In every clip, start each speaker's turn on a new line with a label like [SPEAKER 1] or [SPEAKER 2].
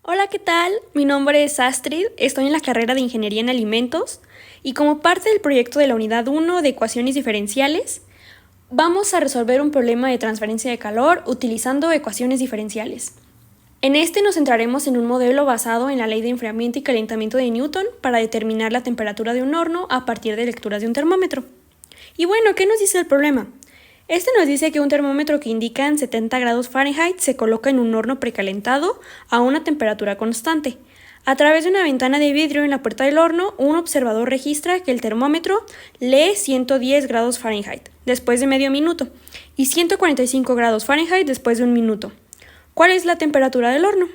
[SPEAKER 1] Hola, ¿qué tal? Mi nombre es Astrid, estoy en la carrera de Ingeniería en Alimentos y como parte del proyecto de la Unidad 1 de Ecuaciones Diferenciales, vamos a resolver un problema de transferencia de calor utilizando ecuaciones diferenciales. En este nos centraremos en un modelo basado en la ley de enfriamiento y calentamiento de Newton para determinar la temperatura de un horno a partir de lecturas de un termómetro. Y bueno, ¿qué nos dice el problema? Este nos dice que un termómetro que indica en 70 grados Fahrenheit se coloca en un horno precalentado a una temperatura constante. A través de una ventana de vidrio en la puerta del horno, un observador registra que el termómetro lee 110 grados Fahrenheit después de medio minuto y 145 grados Fahrenheit después de un minuto. ¿Cuál es la temperatura del horno?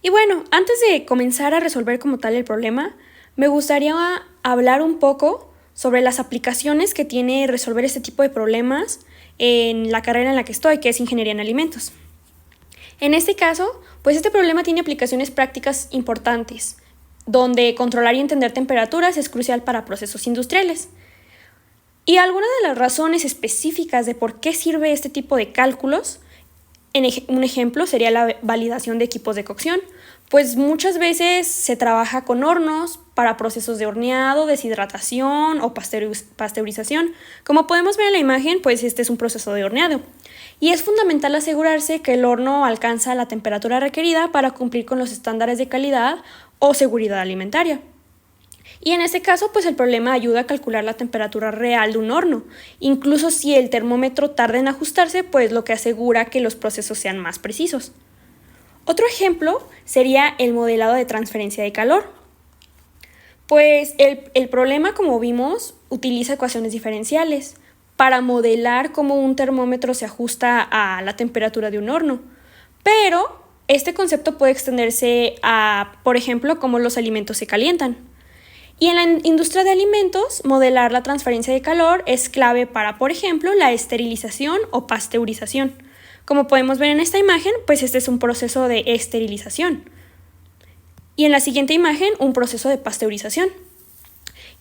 [SPEAKER 1] Y bueno, antes de comenzar a resolver como tal el problema, me gustaría hablar un poco sobre las aplicaciones que tiene resolver este tipo de problemas en la carrera en la que estoy, que es Ingeniería en Alimentos. En este caso, pues este problema tiene aplicaciones prácticas importantes, donde controlar y entender temperaturas es crucial para procesos industriales. Y algunas de las razones específicas de por qué sirve este tipo de cálculos, un ejemplo sería la validación de equipos de cocción, pues muchas veces se trabaja con hornos para procesos de horneado, deshidratación o pasteurización. Como podemos ver en la imagen, pues este es un proceso de horneado. Y es fundamental asegurarse que el horno alcanza la temperatura requerida para cumplir con los estándares de calidad o seguridad alimentaria. Y en este caso, pues el problema ayuda a calcular la temperatura real de un horno. Incluso si el termómetro tarda en ajustarse, pues lo que asegura que los procesos sean más precisos. Otro ejemplo sería el modelado de transferencia de calor. Pues el problema, como vimos, utiliza ecuaciones diferenciales para modelar cómo un termómetro se ajusta a la temperatura de un horno. Pero este concepto puede extenderse a, por ejemplo, cómo los alimentos se calientan. Y en la industria de alimentos, modelar la transferencia de calor es clave para, por ejemplo, la esterilización o pasteurización. Como podemos ver en esta imagen, pues este es un proceso de esterilización. Y en la siguiente imagen, un proceso de pasteurización.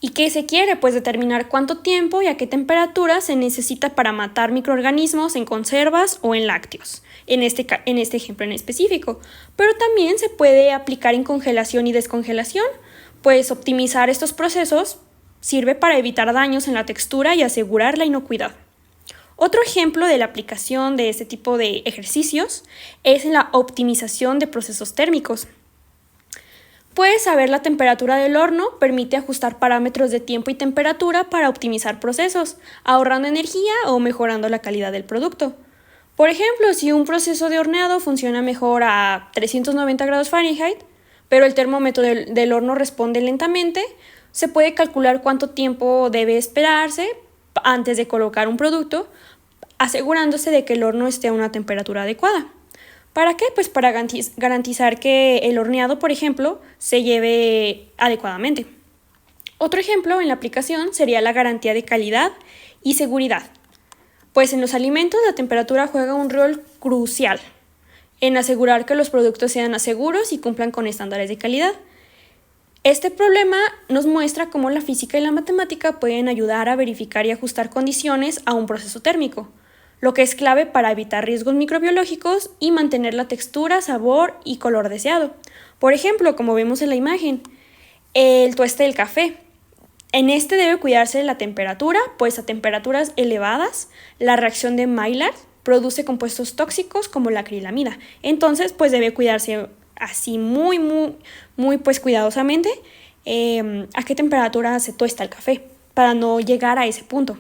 [SPEAKER 1] ¿Y qué se quiere? Pues determinar cuánto tiempo y a qué temperatura se necesita para matar microorganismos en conservas o en lácteos, en este ejemplo en específico. Pero también se puede aplicar en congelación y descongelación, pues optimizar estos procesos sirve para evitar daños en la textura y asegurar la inocuidad. Otro ejemplo de la aplicación de este tipo de ejercicios es en la optimización de procesos térmicos. Pues saber la temperatura del horno permite ajustar parámetros de tiempo y temperatura para optimizar procesos, ahorrando energía o mejorando la calidad del producto. Por ejemplo, si un proceso de horneado funciona mejor a 390 grados Fahrenheit, pero el termómetro del horno responde lentamente, se puede calcular cuánto tiempo debe esperarse antes de colocar un producto, asegurándose de que el horno esté a una temperatura adecuada. ¿Para qué? Pues para garantizar que el horneado, por ejemplo, se lleve adecuadamente. Otro ejemplo en la aplicación sería la garantía de calidad y seguridad. Pues en los alimentos la temperatura juega un rol crucial en asegurar que los productos sean seguros y cumplan con estándares de calidad. Este problema nos muestra cómo la física y la matemática pueden ayudar a verificar y ajustar condiciones a un proceso térmico, lo que es clave para evitar riesgos microbiológicos y mantener la textura, sabor y color deseado. Por ejemplo, como vemos en la imagen, el tueste del café. En este debe cuidarse la temperatura, pues a temperaturas elevadas la reacción de Maillard produce compuestos tóxicos como la acrilamida. Entonces, pues debe cuidarse así muy pues cuidadosamente a qué temperatura se tuesta el café para no llegar a ese punto.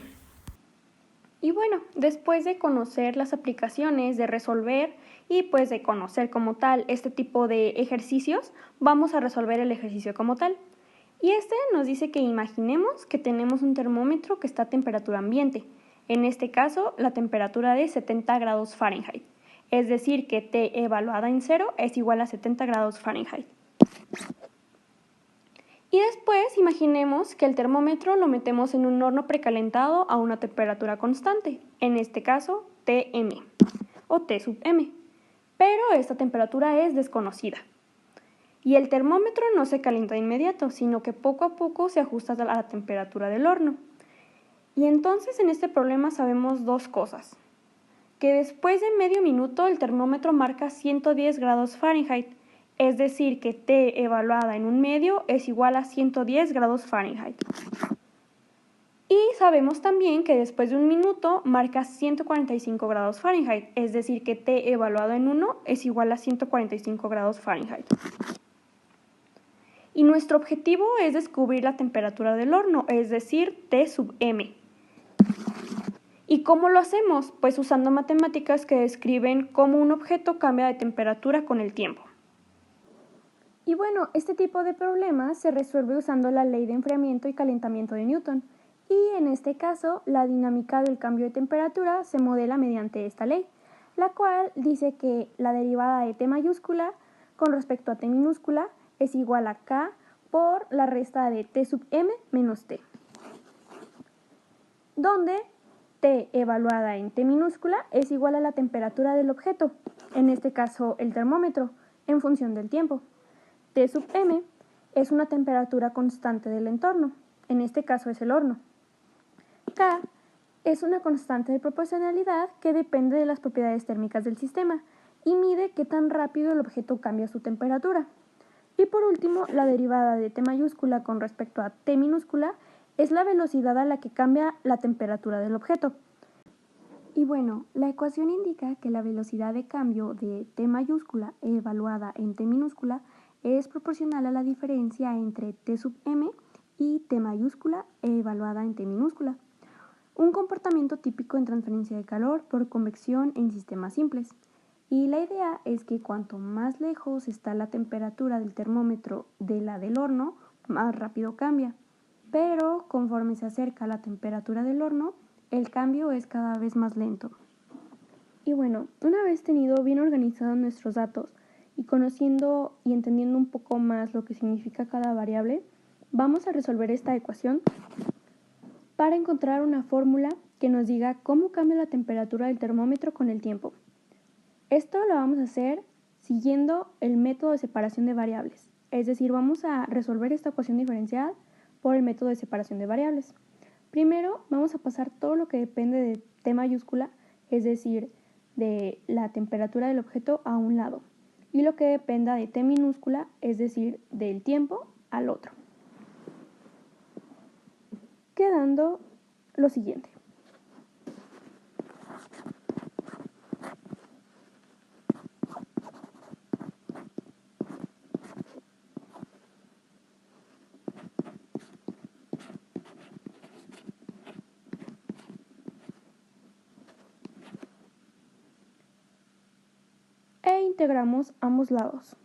[SPEAKER 1] Y bueno, después de conocer las aplicaciones, de resolver y pues de conocer como tal este tipo de ejercicios, vamos a resolver el ejercicio como tal. Y este nos dice que imaginemos que tenemos un termómetro que está a temperatura ambiente, en este caso la temperatura de 70 grados Fahrenheit, es decir que T evaluada en 0 es igual a 70 grados Fahrenheit. Y después imaginemos que el termómetro lo metemos en un horno precalentado a una temperatura constante, en este caso Tm o T sub m, pero esta temperatura es desconocida. Y el termómetro no se calienta de inmediato, sino que poco a poco se ajusta a la temperatura del horno. Y entonces en este problema sabemos dos cosas. Que después de medio minuto el termómetro marca 110 grados Fahrenheit es decir que T evaluada en un medio es igual a 110 grados Fahrenheit. Y sabemos también que después de un minuto marca 145 grados Fahrenheit, es decir que T evaluado en 1 es igual a 145 grados Fahrenheit. Y nuestro objetivo es descubrir la temperatura del horno, es decir, T sub m. ¿Y cómo lo hacemos? Pues usando matemáticas que describen cómo un objeto cambia de temperatura con el tiempo. Y bueno, este tipo de problemas se resuelve usando la ley de enfriamiento y calentamiento de Newton. Y en este caso, la dinámica del cambio de temperatura se modela mediante esta ley, la cual dice que la derivada de T mayúscula con respecto a T minúscula es igual a K por la resta de T sub m menos T, donde T evaluada en T minúscula es igual a la temperatura del objeto, en este caso el termómetro, en función del tiempo. T sub m es una temperatura constante del entorno, en este caso es el horno. K es una constante de proporcionalidad que depende de las propiedades térmicas del sistema y mide qué tan rápido el objeto cambia su temperatura. Y por último, la derivada de T mayúscula con respecto a T minúscula es la velocidad a la que cambia la temperatura del objeto. Y bueno, la ecuación indica que la velocidad de cambio de T mayúscula evaluada en T minúscula es proporcional a la diferencia entre T sub m y T mayúscula evaluada en T minúscula. Un comportamiento típico en transferencia de calor por convección en sistemas simples. Y la idea es que cuanto más lejos está la temperatura del termómetro de la del horno, más rápido cambia. Pero conforme se acerca a la temperatura del horno, el cambio es cada vez más lento. Y bueno, una vez tenido bien organizados nuestros datos y conociendo y entendiendo un poco más lo que significa cada variable, vamos a resolver esta ecuación para encontrar una fórmula que nos diga cómo cambia la temperatura del termómetro con el tiempo. Esto lo vamos a hacer siguiendo el método de separación de variables, es decir, vamos a resolver esta ecuación diferencial por el método de separación de variables. Primero vamos a pasar todo lo que depende de T mayúscula, es decir, de la temperatura del objeto a un lado, y lo que dependa de T minúscula, es decir, del tiempo al otro. Quedando lo siguiente. E integramos ambos lados.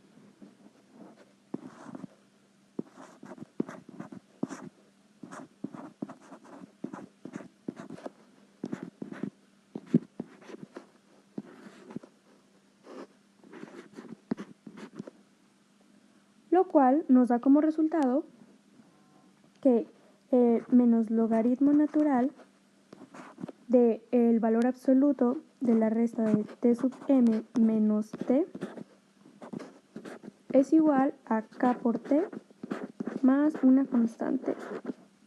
[SPEAKER 1] Lo cual nos da como resultado que el menos logaritmo natural del valor absoluto de la resta de T sub m menos T es igual a K por T más una constante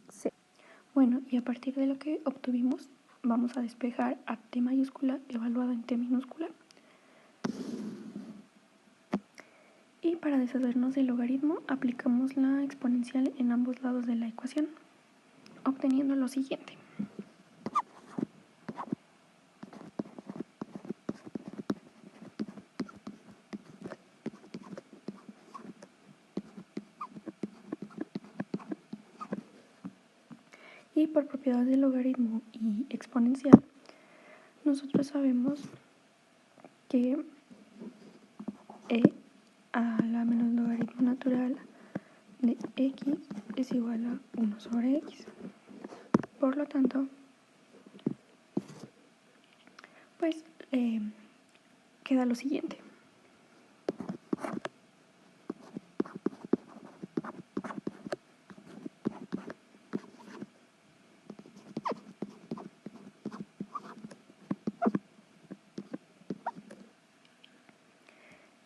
[SPEAKER 1] C. Bueno, y a partir de lo que obtuvimos, vamos a despejar a T mayúscula evaluada en T minúscula. Y para deshacernos del logaritmo, aplicamos la exponencial en ambos lados de la ecuación, obteniendo lo siguiente. Y por propiedades del logaritmo y exponencial, nosotros sabemos que e a la menos logaritmo natural de x es igual a 1 sobre x. Por lo tanto, pues queda lo siguiente.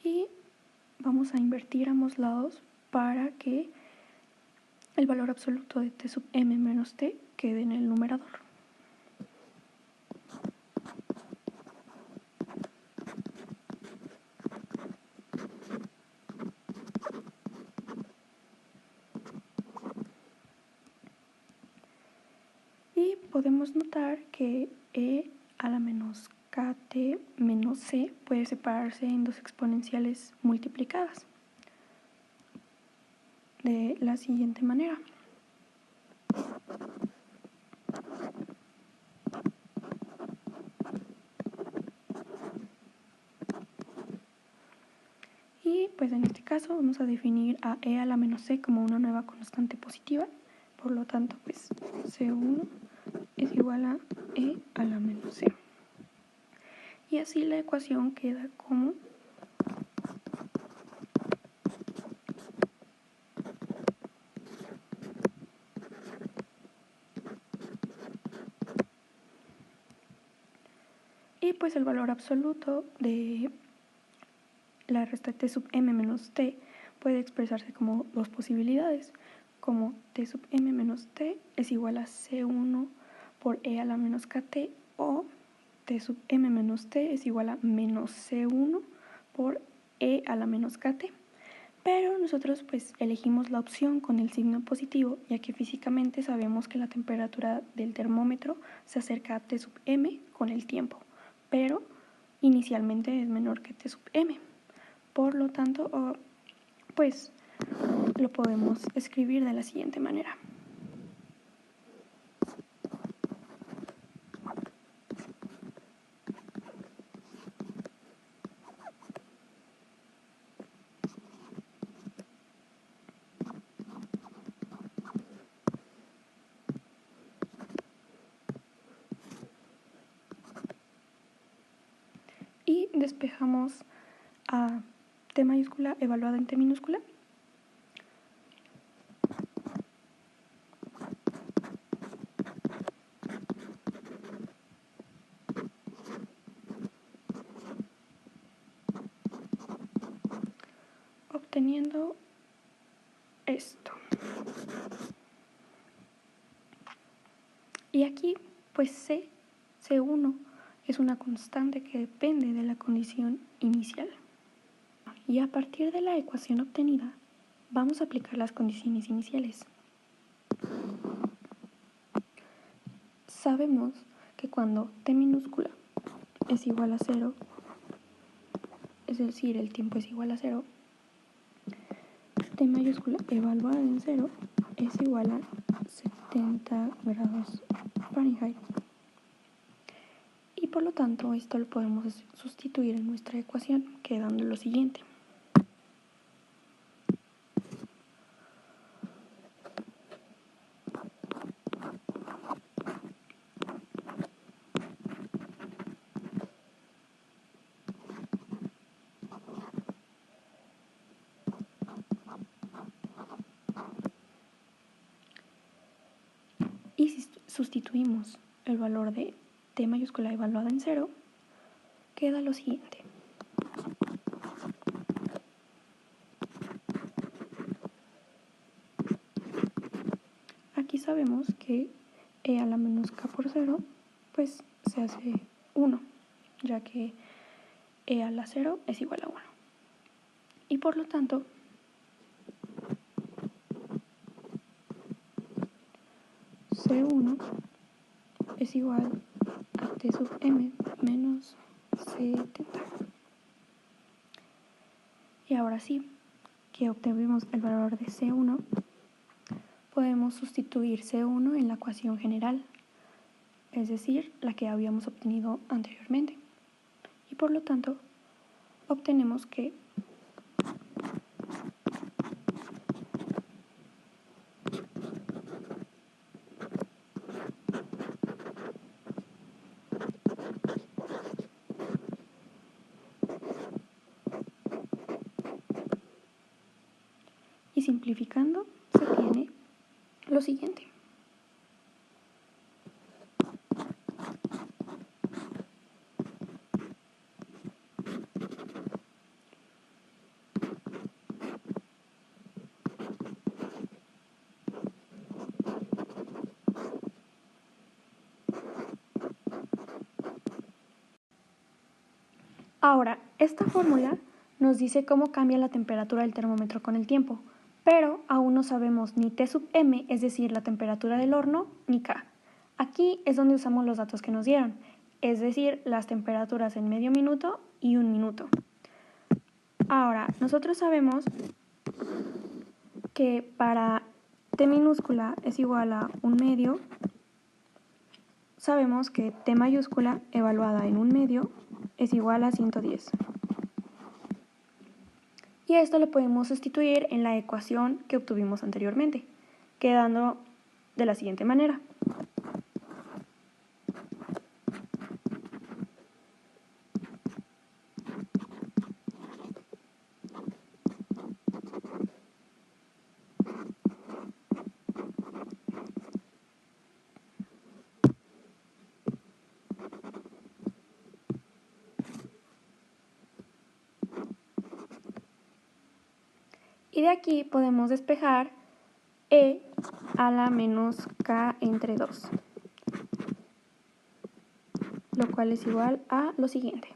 [SPEAKER 1] Y vamos a invertir ambos lados para que el valor absoluto de T sub m menos T quede en el numerador. podemos notar que E a la menos kt menos c puede separarse en dos exponenciales multiplicadas de la siguiente manera. Y pues en este caso vamos a definir a e a la menos c como una nueva constante positiva. Por lo tanto, pues C1 es igual a e a la menos c. Y así la ecuación queda como y pues el valor absoluto de la resta t sub m menos t puede expresarse como dos posibilidades, como t sub m menos t es igual a C1 por e a la menos kt o t sub m menos t es igual a menos C1 por e a la menos kt. Pero nosotros pues elegimos la opción con el signo positivo, ya que físicamente sabemos que la temperatura del termómetro se acerca a T sub m con el tiempo, pero inicialmente es menor que T sub m. Por lo tanto, pues lo podemos escribir de la siguiente manera. Y despejamos a T mayúscula evaluada en T minúscula. Obteniendo esto. Y aquí, pues C1 es una constante que depende de la condición inicial. Y a partir de la ecuación obtenida, vamos a aplicar las condiciones iniciales. Sabemos que cuando t minúscula es igual a 0, es decir, el tiempo es igual a 0, t mayúscula evaluada en 0 es igual a 70 grados Fahrenheit. Y por lo tanto, esto lo podemos sustituir en nuestra ecuación, quedando lo siguiente. Y si sustituimos el valor de t mayúscula evaluada en 0, queda lo siguiente. Aquí sabemos que e a la menos k por 0, pues se hace 1, ya que e a la 0 es igual a 1. Y por lo tanto, C1 es igual a T sub m menos 70. Y ahora sí, que obtuvimos el valor de C1, podemos sustituir C1 en la ecuación general, es decir, la que habíamos obtenido anteriormente. Y por lo tanto, obtenemos que y simplificando se tiene lo siguiente. Ahora, esta fórmula nos dice cómo cambia la temperatura del termómetro con el tiempo, pero aún no sabemos ni T sub m, es decir, la temperatura del horno, ni K. Aquí es donde usamos los datos que nos dieron, es decir, las temperaturas en medio minuto y 1 minuto. Ahora, nosotros sabemos que para T minúscula es igual a 1 medio, sabemos que T mayúscula evaluada en 1 medio es igual a 110. Y esto lo podemos sustituir en la ecuación que obtuvimos anteriormente, quedando de la siguiente manera. Y de aquí podemos despejar E a la menos K entre 2, lo cual es igual a lo siguiente.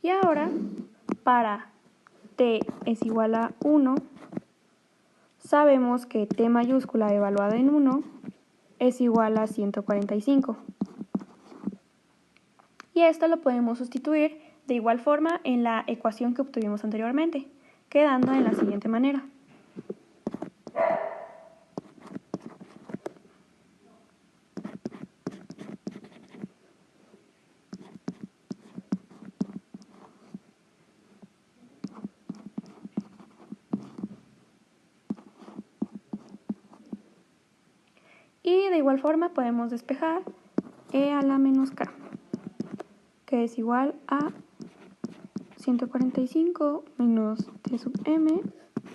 [SPEAKER 1] Y ahora, para T es igual a 1, sabemos que T mayúscula evaluada en 1 es igual a 145. Y esto lo podemos sustituir de igual forma en la ecuación que obtuvimos anteriormente, quedando en la siguiente manera. Y de igual forma podemos despejar E a la menos K, que es igual a 145 menos T sub m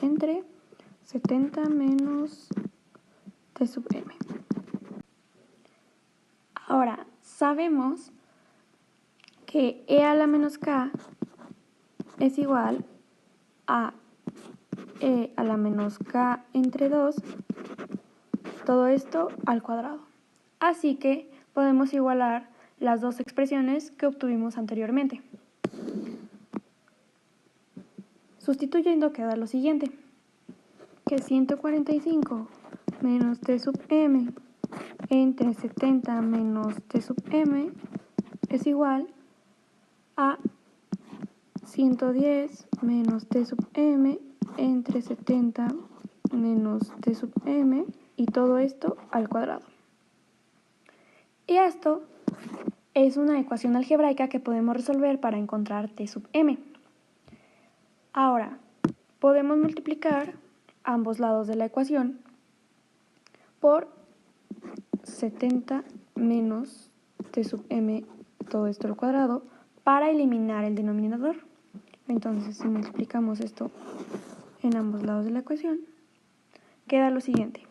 [SPEAKER 1] entre 70 menos T sub m. Ahora, sabemos que E a la menos K es igual a E a la menos K entre 2, todo esto al cuadrado. Así que podemos igualar las dos expresiones que obtuvimos anteriormente. Sustituyendo queda lo siguiente, que 145 menos T sub m entre 70 menos T sub m es igual a 110 menos T sub m entre 70 menos T sub m y todo esto al cuadrado. Y esto es una ecuación algebraica que podemos resolver para encontrar T sub m. Ahora, podemos multiplicar ambos lados de la ecuación por 70 menos T sub m, todo esto al cuadrado, para eliminar el denominador. Entonces, si multiplicamos esto en ambos lados de la ecuación, queda lo siguiente.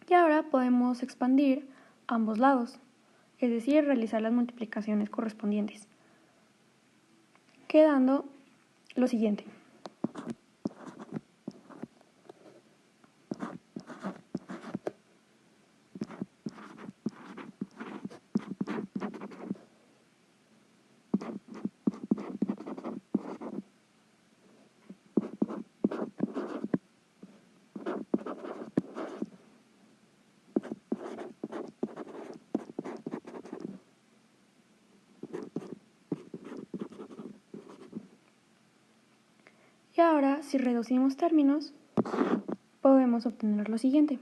[SPEAKER 1] Y ahora podemos expandir ambos lados, es decir, realizar las multiplicaciones correspondientes, quedando lo siguiente. Y ahora, si reducimos términos, podemos obtener lo siguiente.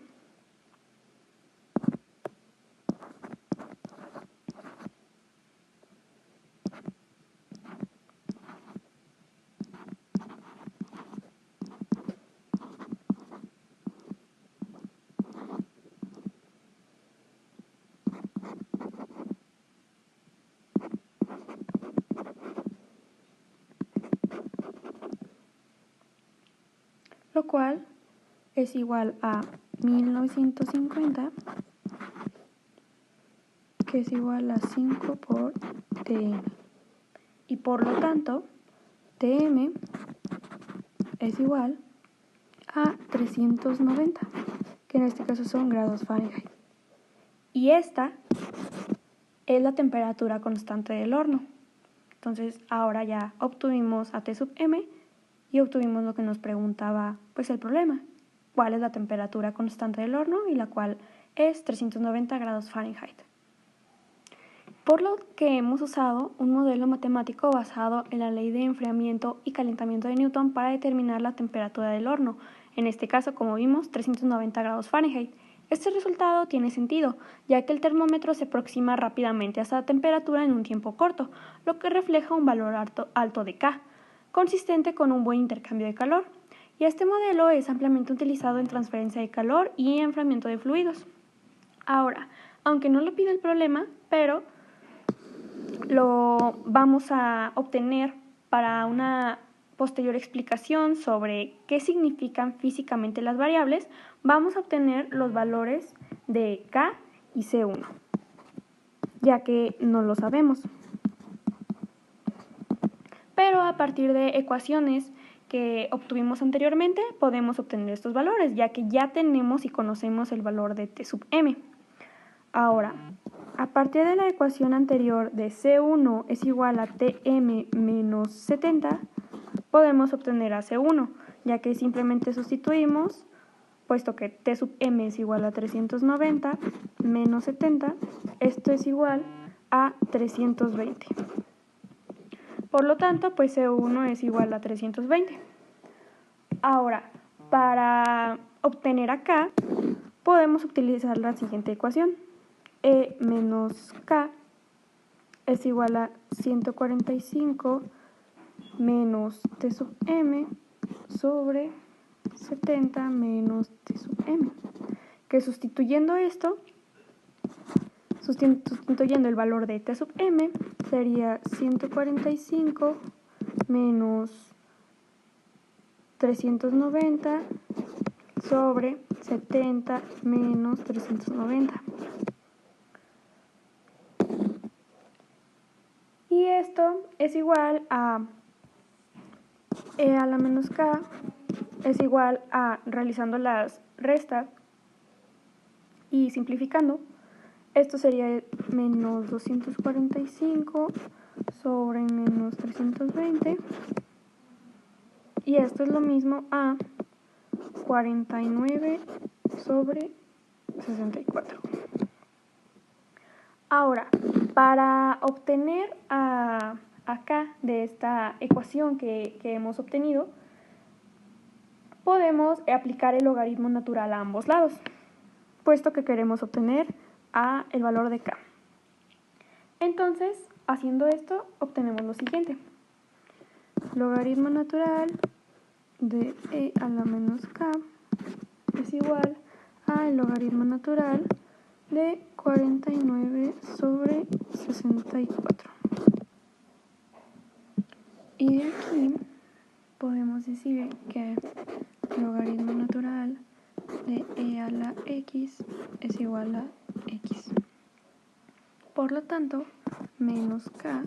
[SPEAKER 1] lo cual es igual a 1950, que es igual a 5 por Tm. Y por lo tanto, Tm es igual a 390, que en este caso son grados Fahrenheit. Y esta es la temperatura constante del horno. Entonces ahora ya obtuvimos a T sub m y obtuvimos lo que nos preguntaba pues el problema, cuál es la temperatura constante del horno, y la cual es 390 grados Fahrenheit. Por lo que hemos usado un modelo matemático basado en la ley de enfriamiento y calentamiento de Newton para determinar la temperatura del horno, en este caso, como vimos, 390 grados Fahrenheit. Este resultado tiene sentido, ya que el termómetro se aproxima rápidamente a esa temperatura en un tiempo corto, lo que refleja un valor alto de K, consistente con un buen intercambio de calor. Y este modelo es ampliamente utilizado en transferencia de calor y enfriamiento de fluidos. Ahora, aunque no lo pide el problema, pero lo vamos a obtener para una posterior explicación sobre qué significan físicamente las variables, vamos a obtener los valores de K y C1, ya que no lo sabemos. Pero a partir de ecuaciones que obtuvimos anteriormente, podemos obtener estos valores, ya que ya tenemos y conocemos el valor de T sub m. Ahora, a partir de la ecuación anterior de C1 es igual a Tm menos 70, podemos obtener a C1, ya que simplemente sustituimos, puesto que T sub m es igual a 390 menos 70, esto es igual a 320. Por lo tanto, pues C1 es igual a 320. Ahora, para obtener acá, podemos utilizar la siguiente ecuación. E menos K es igual a 145 menos T sub m sobre 70 menos T sub m, que sustituyendo esto, sustituyendo el valor de T sub m, sería 145 menos 390 sobre 70 menos 390. Y esto es igual a E a la menos K es igual a, realizando las restas y simplificando, esto sería menos 245 sobre menos 320, y esto es lo mismo a 49 sobre 64. Ahora, para obtener acá de esta ecuación que hemos obtenido, podemos aplicar el logaritmo natural a ambos lados, puesto que queremos obtener el valor de K. Entonces, haciendo esto, obtenemos lo siguiente. Logaritmo natural de E a la menos K es igual al logaritmo natural de 49 sobre 64. Y de aquí podemos decir que el logaritmo natural de E a la X es igual a X. Por lo tanto, menos K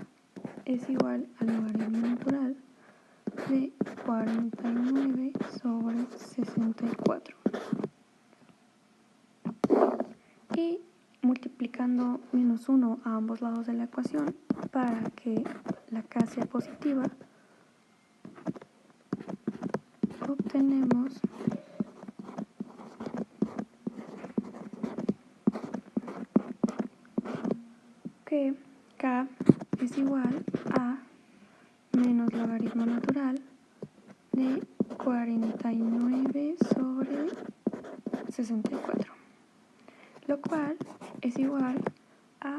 [SPEAKER 1] es igual al logaritmo natural de 49 sobre 64. Y multiplicando menos 1 a ambos lados de la ecuación para que la K sea positiva, obtenemos que K es igual a menos logaritmo natural de 49 sobre 64, lo cual es igual a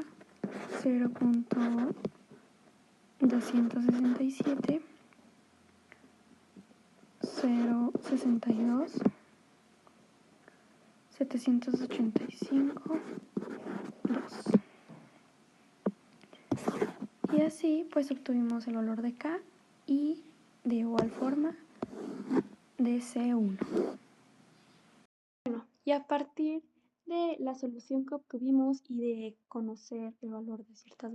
[SPEAKER 1] 0.267 0.62 785 2. Y así pues obtuvimos el valor de K, y de igual forma de C1. Y a partir de la solución que obtuvimos y de conocer el valor de ciertas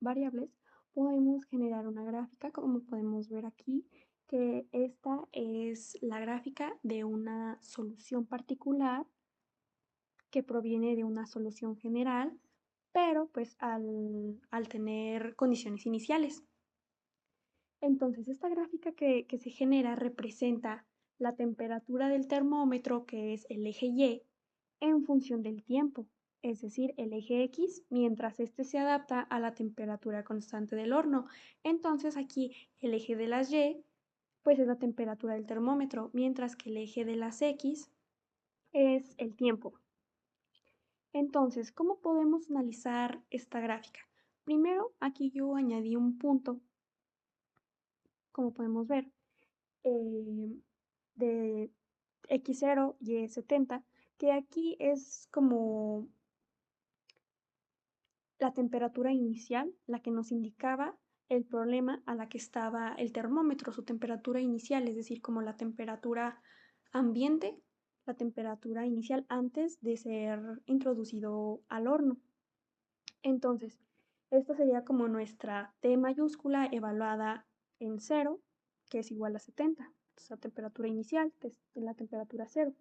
[SPEAKER 1] variables, podemos generar una gráfica, como podemos ver aquí, que esta es la gráfica de una solución particular que proviene de una solución general, pero pues al tener condiciones iniciales. Entonces, esta gráfica que se genera representa la temperatura del termómetro, que es el eje Y, en función del tiempo, es decir, el eje X, mientras este se adapta a la temperatura constante del horno. Entonces, aquí el eje de las Y, pues es la temperatura del termómetro, mientras que el eje de las X es el tiempo. Entonces, ¿cómo podemos analizar esta gráfica? Primero, aquí yo añadí un punto, como podemos ver, de X0 y 70, que aquí es como la temperatura inicial, la que nos indicaba el problema a la que estaba el termómetro, su temperatura inicial, es decir, como la temperatura ambiente, la temperatura inicial antes de ser introducido al horno. Entonces, esta sería como nuestra T mayúscula evaluada en 0, que es igual a 70. Entonces, la temperatura inicial es la temperatura 0.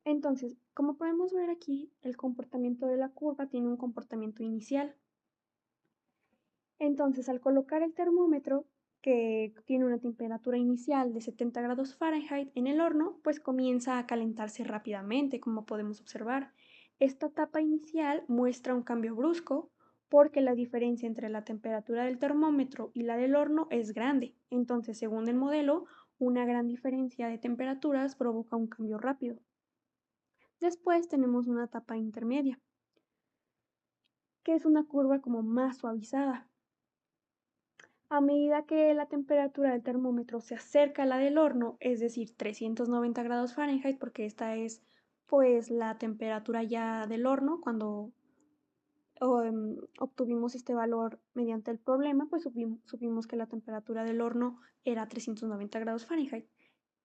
[SPEAKER 1] Entonces, como podemos ver aquí, el comportamiento de la curva tiene un comportamiento inicial. Entonces, al colocar el termómetro, que tiene una temperatura inicial de 70 grados Fahrenheit en el horno, pues comienza a calentarse rápidamente, como podemos observar. Esta etapa inicial muestra un cambio brusco porque la diferencia entre la temperatura del termómetro y la del horno es grande. Entonces, según el modelo, una gran diferencia de temperaturas provoca un cambio rápido. Después tenemos una etapa intermedia, que es una curva como más suavizada. A medida que la temperatura del termómetro se acerca a la del horno, es decir, 390 grados Fahrenheit, porque esta es pues la temperatura ya del horno, cuando obtuvimos este valor mediante el problema, pues supimos que la temperatura del horno era 390 grados Fahrenheit.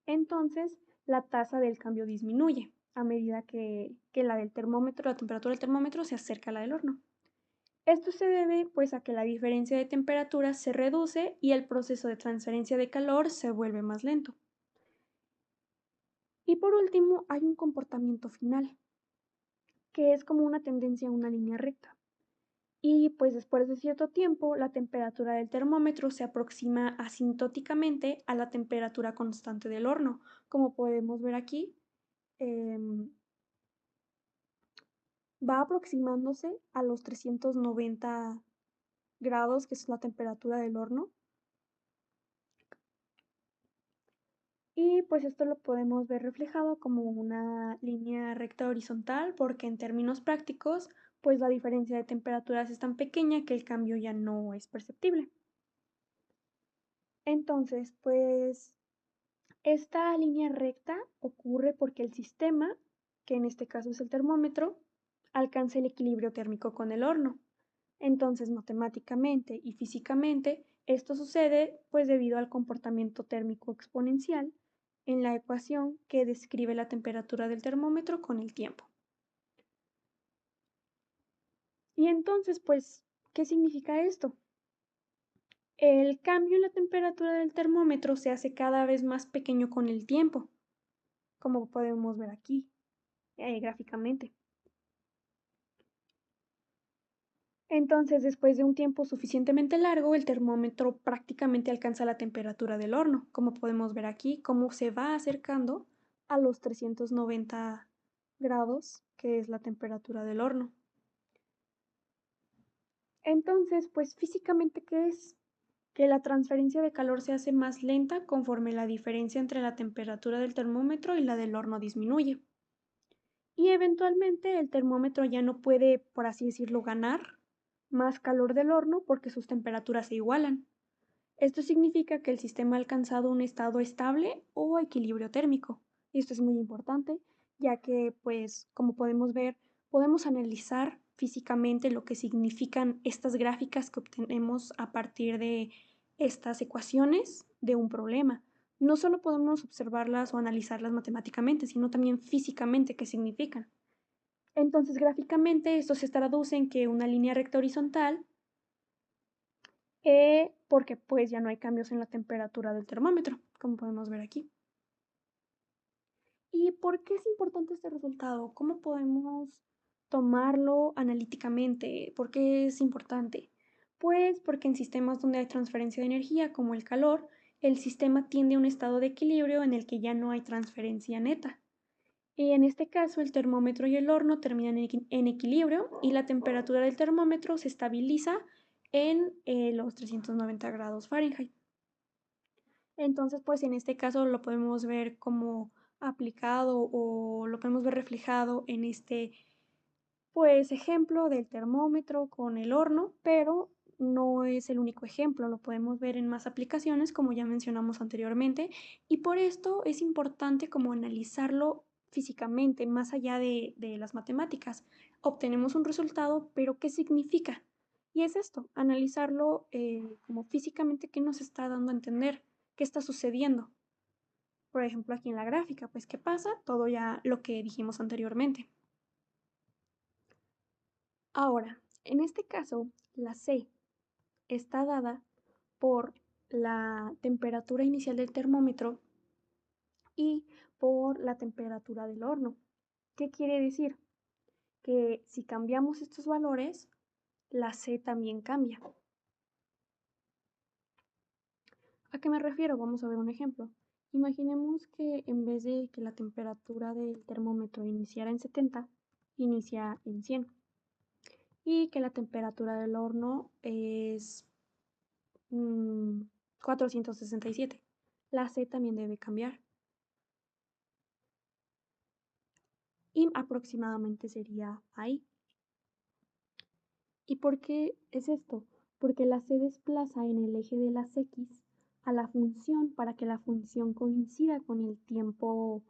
[SPEAKER 1] Entonces, la tasa del cambio disminuye a medida que la del termómetro, la temperatura del termómetro se acerca a la del horno. Esto se debe pues a que la diferencia de temperatura se reduce y el proceso de transferencia de calor se vuelve más lento. Y por último, hay un comportamiento final, que es como una tendencia a una línea recta. Y pues después de cierto tiempo, la temperatura del termómetro se aproxima asintóticamente a la temperatura constante del horno. Como podemos ver aquí, va aproximándose a los 390 grados, que es la temperatura del horno. Y pues esto lo podemos ver reflejado como una línea recta horizontal porque en términos prácticos, pues la diferencia de temperaturas es tan pequeña que el cambio ya no es perceptible. Entonces, pues esta línea recta ocurre porque el sistema, que en este caso es el termómetro, alcanza el equilibrio térmico con el horno. Entonces, matemáticamente y físicamente, esto sucede pues debido al comportamiento térmico exponencial en la ecuación que describe la temperatura del termómetro con el tiempo. Y entonces, pues, ¿qué significa esto? El cambio en la temperatura del termómetro se hace cada vez más pequeño con el tiempo, como podemos ver aquí, gráficamente. Entonces, después de un tiempo suficientemente largo, el termómetro prácticamente alcanza la temperatura del horno, como podemos ver aquí, cómo se va acercando a los 390 grados, que es la temperatura del horno. Entonces, pues físicamente, ¿qué es? Que la transferencia de calor se hace más lenta conforme la diferencia entre la temperatura del termómetro y la del horno disminuye. Y eventualmente el termómetro ya no puede, por así decirlo, ganar más calor del horno porque sus temperaturas se igualan. Esto significa que el sistema ha alcanzado un estado estable o equilibrio térmico. Y esto es muy importante, ya que, pues, como podemos ver, podemos analizar físicamente lo que significan estas gráficas que obtenemos a partir de estas ecuaciones de un problema. No solo podemos observarlas o analizarlas matemáticamente, sino también físicamente qué significan. Entonces, gráficamente, esto se traduce en que una línea recta horizontal, porque pues ya no hay cambios en la temperatura del termómetro, como podemos ver aquí. ¿Y por qué es importante este resultado? ¿Cómo podemos tomarlo analíticamente? ¿Por qué es importante? Pues porque en sistemas donde hay transferencia de energía, como el calor, el sistema tiende a un estado de equilibrio en el que ya no hay transferencia neta. Y en este caso, el termómetro y el horno terminan en equilibrio y la temperatura del termómetro se estabiliza en los 390 grados Fahrenheit. Entonces, pues en este caso lo podemos ver como aplicado o lo podemos ver reflejado en este, pues, ejemplo del termómetro con el horno, pero no es el único ejemplo, lo podemos ver en más aplicaciones, como ya mencionamos anteriormente, y por esto es importante como analizarlo físicamente, más allá de las matemáticas. Obtenemos un resultado, pero ¿qué significa? Y es esto, analizarlo como físicamente, ¿qué nos está dando a entender? ¿Qué está sucediendo? Por ejemplo, aquí en la gráfica, pues, ¿qué pasa? Todo ya lo que dijimos anteriormente. Ahora, en este caso, la C está dada por la temperatura inicial del termómetro y por la temperatura del horno. ¿Qué quiere decir? Que si cambiamos estos valores, la C también cambia. ¿A qué me refiero? Vamos a ver un ejemplo. Imaginemos que en vez de que la temperatura del termómetro iniciara en 70, inicia en 100 y que la temperatura del horno es 467. La C también debe cambiar. Y aproximadamente sería ahí. ¿Y por qué es esto? Porque la C desplaza en el eje de las X a la función para que la función coincida con el tiempo,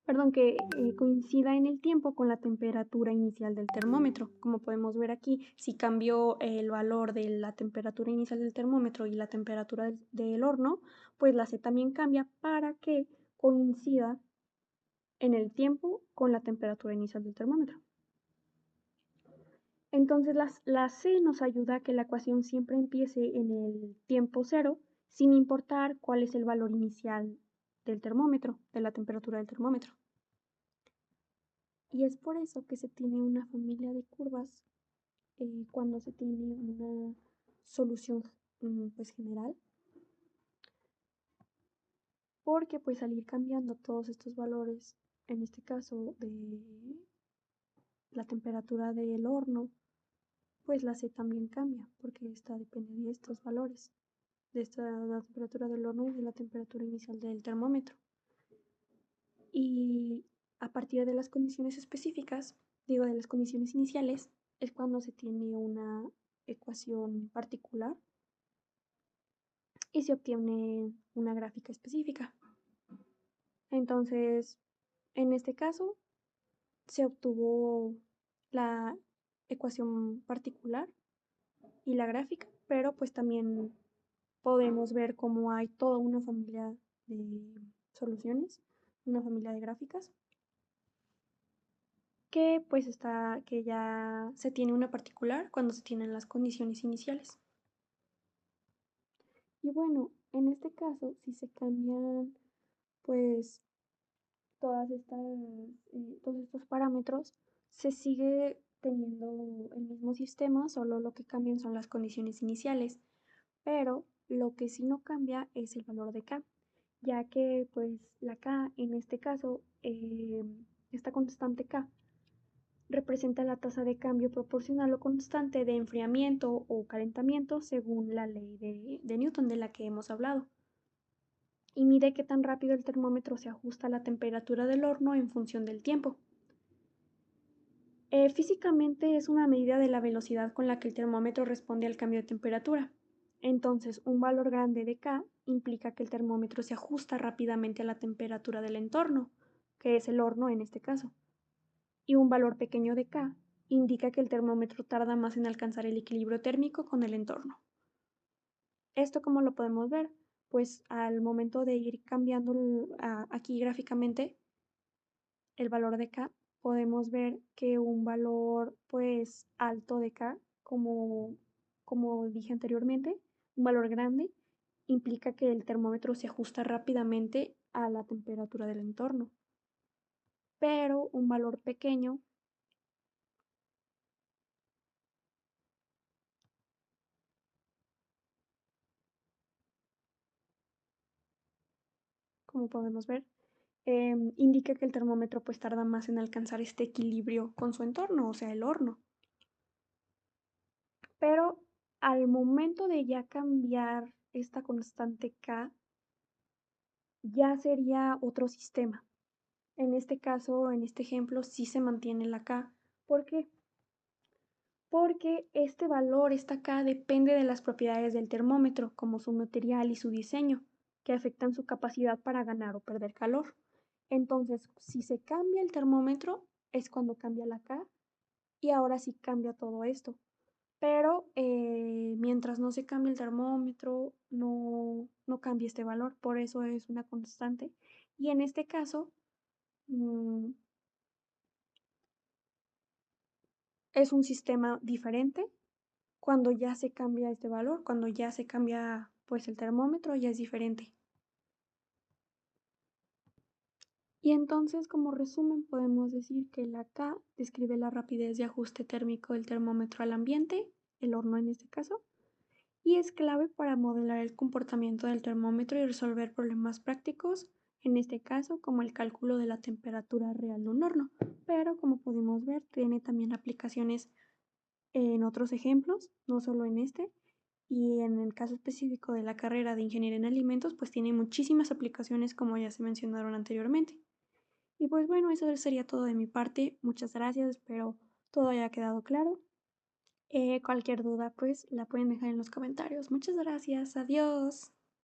[SPEAKER 1] perdón, que coincida en el tiempo con la temperatura inicial del termómetro. Como podemos ver aquí, si cambió el valor de la temperatura inicial del termómetro y la temperatura del horno, pues la C también cambia para que coincida en el tiempo con la temperatura inicial del termómetro. Entonces la C nos ayuda a que la ecuación siempre empiece en el tiempo cero, sin importar cuál es el valor inicial del termómetro, de la temperatura del termómetro. Y es por eso que se tiene una familia de curvas cuando se tiene una solución pues general, porque pues al ir cambiando todos estos valores, en este caso de la temperatura del horno, pues la C también cambia, porque esta depende de estos valores, de la temperatura del horno y de la temperatura inicial del termómetro. Y a partir de las condiciones específicas, digo, de las condiciones iniciales, es cuando se tiene una ecuación particular y se obtiene una gráfica específica. Entonces, en este caso, se obtuvo la ecuación particular y la gráfica, pero pues también podemos ver cómo hay toda una familia de soluciones, una familia de gráficas, que pues está, que ya se tiene una particular cuando se tienen las condiciones iniciales. Y bueno, en este caso, si se cambian pues todos estos parámetros, se sigue teniendo el mismo sistema, solo lo que cambian son las condiciones iniciales, pero lo que sí no cambia es el valor de K, ya que pues la K en este caso, esta constante K, representa la tasa de cambio proporcional o constante de enfriamiento o calentamiento según la ley de Newton de la que hemos hablado. Y mide qué tan rápido el termómetro se ajusta a la temperatura del horno en función del tiempo. Físicamente es una medida de la velocidad con la que el termómetro responde al cambio de temperatura. Entonces, un valor grande de K implica que el termómetro se ajusta rápidamente a la temperatura del entorno, que es el horno en este caso. Y un valor pequeño de K indica que el termómetro tarda más en alcanzar el equilibrio térmico con el entorno. ¿Esto cómo lo podemos ver? Pues al momento de ir cambiando aquí gráficamente el valor de K, podemos ver que un valor pues alto de K, como dije anteriormente, un valor grande, implica que el termómetro se ajusta rápidamente a la temperatura del entorno. Pero un valor pequeño, como podemos ver, indica que el termómetro pues tarda más en alcanzar este equilibrio con su entorno, o sea, el horno. Pero al momento de ya cambiar esta constante K, ya sería otro sistema. En este caso, en este ejemplo, sí se mantiene la K. ¿Por qué? Porque este valor, esta K, depende de las propiedades del termómetro, como su material y su diseño, que afectan su capacidad para ganar o perder calor. Entonces, si se cambia el termómetro, es cuando cambia la K y ahora sí cambia todo esto. Pero mientras no se cambie el termómetro, no cambia este valor, por eso es una constante. Y en este caso, mm, es un sistema diferente cuando ya se cambia este valor, cuando ya se cambia pues el termómetro, ya es diferente. Y entonces, como resumen, podemos decir que la K describe la rapidez de ajuste térmico del termómetro al ambiente, el horno en este caso, y es clave para modelar el comportamiento del termómetro y resolver problemas prácticos, en este caso como el cálculo de la temperatura real de un horno. Pero como pudimos ver, tiene también aplicaciones en otros ejemplos, no solo en este. Y en el caso específico de la carrera de ingeniería en alimentos, pues tiene muchísimas aplicaciones como ya se mencionaron anteriormente. Y pues bueno, eso sería todo de mi parte. Muchas gracias, espero todo haya quedado claro. Cualquier duda, pues la pueden dejar en los comentarios. Muchas gracias, adiós.